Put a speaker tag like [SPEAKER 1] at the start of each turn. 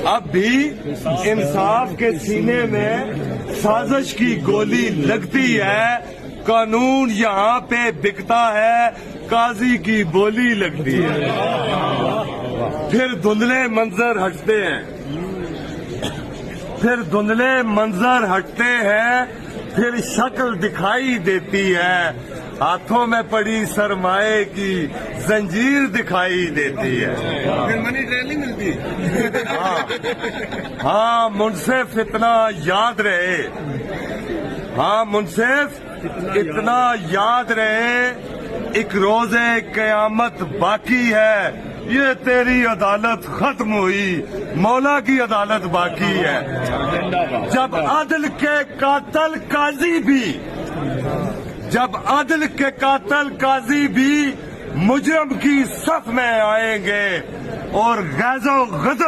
[SPEAKER 1] اب بھی انصاف کے سینے میں سازش کی گولی لگتی ہے، قانون یہاں پہ بکتا ہے، قاضی کی بولی لگتی ہے، پھر دھندلے منظر ہٹتے ہیں، پھر دھندلے منظر ہٹتے ہیں، پھر شکل دکھائی دیتی ہے، ہاتھوں میں پڑی سرمائے کی زنجیر دکھائی دیتی ہے۔
[SPEAKER 2] پھر منی ٹرین نہیں ملتی۔
[SPEAKER 1] ہاں منصف اتنا یاد رہے، ہاں منصف اتنا یاد رہے، ایک روز قیامت باقی ہے، یہ تیری عدالت ختم ہوئی، مولا کی عدالت باقی ہے، جب عدل کے قاتل قاضی بھی، جب عدل کے قاتل قاضی بھی مجرم کی صف میں آئیں گے اور غیظ و غضب